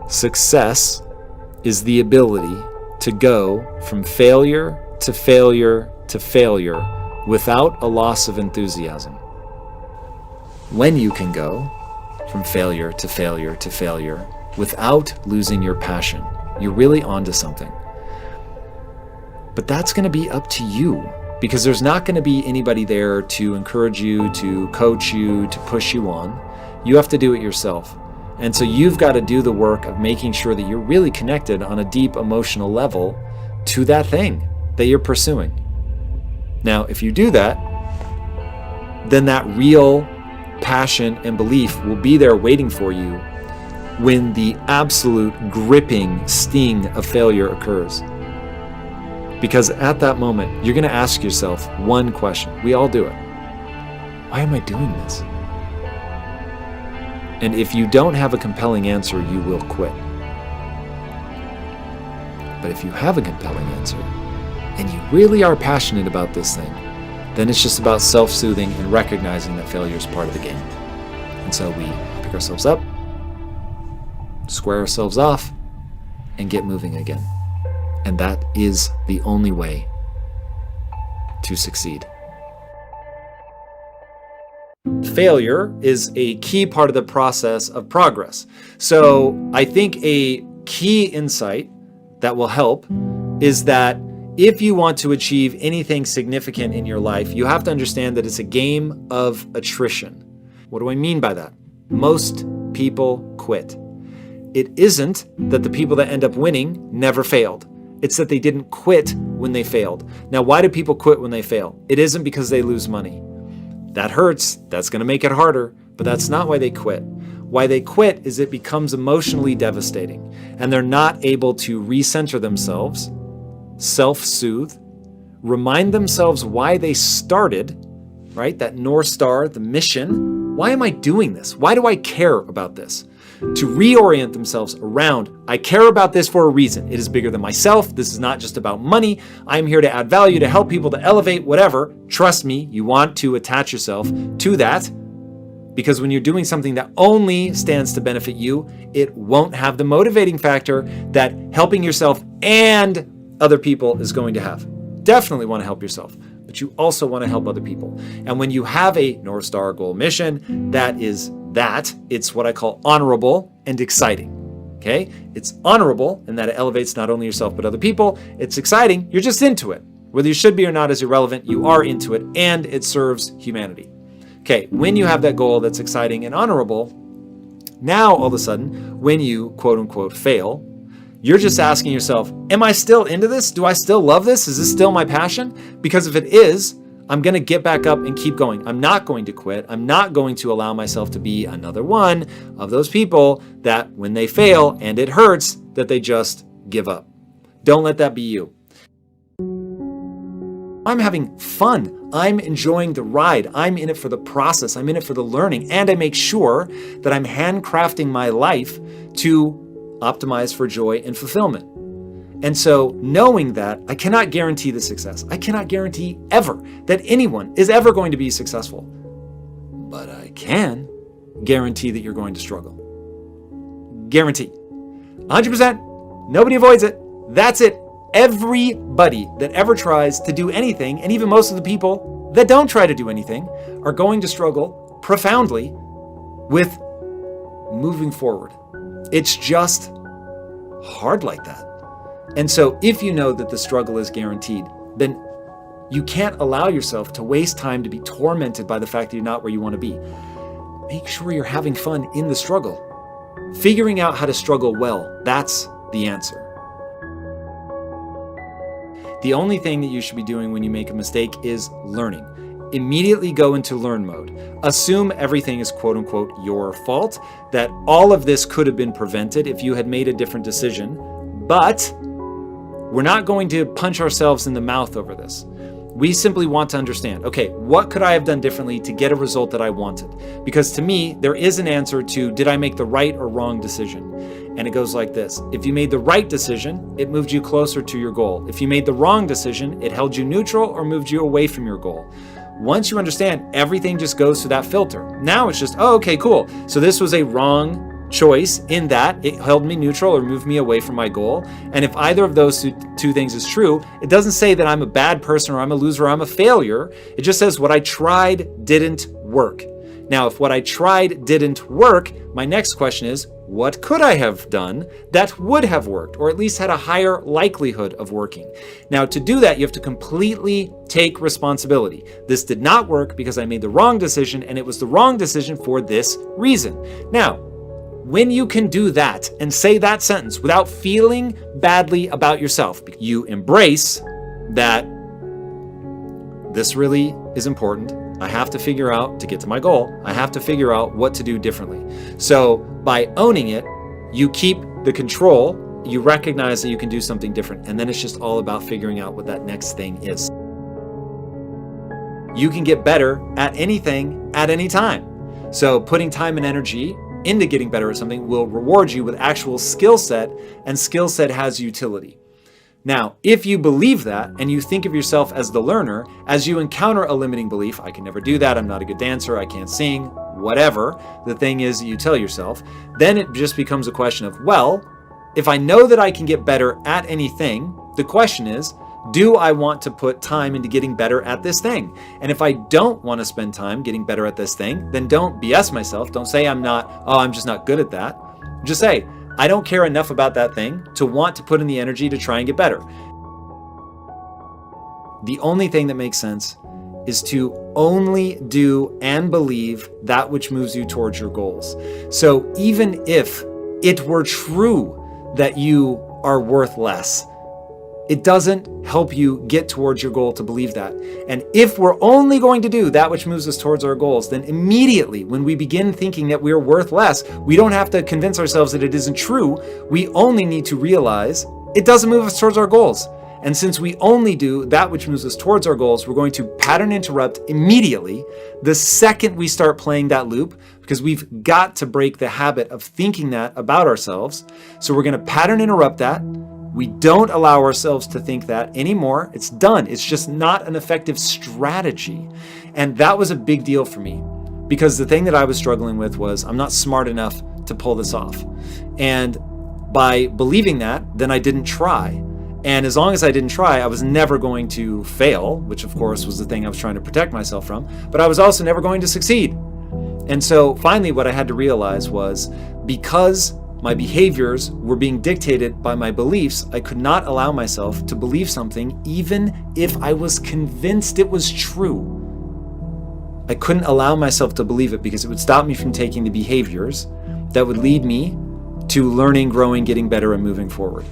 Success is the ability to go from failure to failure to failure without a loss of enthusiasm. When you can go from failure to failure to failure without losing your passion, you're really onto something. But that's going to be up to you, because there's not going to be anybody there to encourage you, to coach you, to push you on. You have to do it yourself. And so you've got to do the work of making sure that you're really connected on a deep emotional level to that thing that you're pursuing. Now, if you do that, then that real passion and belief will be there waiting for you when the absolute gripping sting of failure occurs. Because at that moment, you're going to ask yourself one question. We all do it. Why am I doing this? And if you don't have a compelling answer, you will quit. But if you have a compelling answer, and you really are passionate about this thing, then it's just about self-soothing and recognizing that failure is part of the game. And so we pick ourselves up, square ourselves off, and get moving again. And that is the only way to succeed. Failure is a key part of the process of progress. So I think a key insight that will help is that if you want to achieve anything significant in your life, you have to understand that it's a game of attrition. What do I mean by that? Most people quit. It isn't that the people that end up winning never failed. It's that they didn't quit when they failed. Now, why do people quit when they fail? It isn't because they lose money. That hurts. That's going to make it harder. But that's not why they quit. Why they quit is it becomes emotionally devastating, and they're not able to recenter themselves, self-soothe, remind themselves why they started, right? That North Star, the mission. Why am I doing this? Why do I care about this? To reorient themselves around, I care about this for a reason. It is bigger than myself. This is not just about money. I'm here to add value, to help people, to elevate, whatever. Trust me, you want to attach yourself to that, because when you're doing something that only stands to benefit you, it won't have the motivating factor that helping yourself and other people is going to have. Definitely want to help yourself, but you also want to help other people. And when you have a North Star goal mission, it's what I call honorable and exciting. Okay? It's honorable in that it elevates not only yourself, but other people. It's exciting. You're just into it. Whether you should be or not is irrelevant. You are into it, and it serves humanity. Okay, when you have that goal that's exciting and honorable, now all of a sudden, when you quote unquote fail, you're just asking yourself, am I still into this? Do I still love this? Is this still my passion? Because if it is, I'm going to get back up and keep going. I'm not going to quit. I'm not going to allow myself to be another one of those people that when they fail and it hurts, that they just give up. Don't let that be you. I'm having fun. I'm enjoying the ride. I'm in it for the process. I'm in it for the learning. And I make sure that I'm handcrafting my life to optimize for joy and fulfillment. And so knowing that, I cannot guarantee the success. I cannot guarantee ever that anyone is ever going to be successful. But I can guarantee that you're going to struggle. Guarantee. 100%. Nobody avoids it. That's it. Everybody that ever tries to do anything, and even most of the people that don't try to do anything, are going to struggle profoundly with moving forward. It's just hard like that. And so if you know that the struggle is guaranteed, then you can't allow yourself to waste time to be tormented by the fact that you're not where you want to be. Make sure you're having fun in the struggle. Figuring out how to struggle well, that's the answer. The only thing that you should be doing when you make a mistake is learning. Immediately go into learn mode. Assume everything is quote unquote your fault, that all of this could have been prevented if you had made a different decision, but we're not going to punch ourselves in the mouth over this. We simply want to understand, okay, what could I have done differently to get a result that I wanted? Because to me, there is an answer to, did I make the right or wrong decision? And it goes like this. If you made the right decision, it moved you closer to your goal. If you made the wrong decision, it held you neutral or moved you away from your goal. Once you understand, everything just goes through that filter. Now it's just, oh, okay, cool. So this was a wrong choice in that it held me neutral or moved me away from my goal. And if either of those two things is true, it doesn't say that I'm a bad person or I'm a loser or I'm a failure. It just says what I tried didn't work. Now, if what I tried didn't work, my next question is, what could I have done that would have worked, or at least had a higher likelihood of working? Now, to do that, you have to completely take responsibility. This did not work because I made the wrong decision, and it was the wrong decision for this reason. Now, when you can do that and say that sentence without feeling badly about yourself, you embrace that this really is important. I have to figure out, to get to my goal, I have to figure out what to do differently. So by owning it, you keep the control, you recognize that you can do something different, and then it's just all about figuring out what that next thing is. You can get better at anything at any time. So putting time and energy into getting better at something will reward you with actual skill set, and skill set has utility. Now, if you believe that and you think of yourself as the learner, as you encounter a limiting belief, I can never do that, I'm not a good dancer, I can't sing, whatever the thing is that you tell yourself, then it just becomes a question of, well, if I know that I can get better at anything, the question is, do I want to put time into getting better at this thing? And if I don't want to spend time getting better at this thing, then don't BS myself. Don't say I'm just not good at that. Just say, I don't care enough about that thing to want to put in the energy to try and get better. The only thing that makes sense is to only do and believe that which moves you towards your goals. So even if it were true that you are worth less, it doesn't help you get towards your goal to believe that. And if we're only going to do that which moves us towards our goals, then immediately when we begin thinking that we're worth less, we don't have to convince ourselves that it isn't true. We only need to realize it doesn't move us towards our goals. And since we only do that which moves us towards our goals, we're going to pattern interrupt immediately the second we start playing that loop, because we've got to break the habit of thinking that about ourselves. So we're going to pattern interrupt that. We don't allow ourselves to think that anymore. It's done. It's just not an effective strategy. And that was a big deal for me, because the thing that I was struggling with was I'm not smart enough to pull this off. And by believing that, then I didn't try. And as long as I didn't try, I was never going to fail, which of course was the thing I was trying to protect myself from, but I was also never going to succeed. And so finally what I had to realize was, because my behaviors were being dictated by my beliefs, I could not allow myself to believe something even if I was convinced it was true. I couldn't allow myself to believe it because it would stop me from taking the behaviors that would lead me to learning, growing, getting better, and moving forward.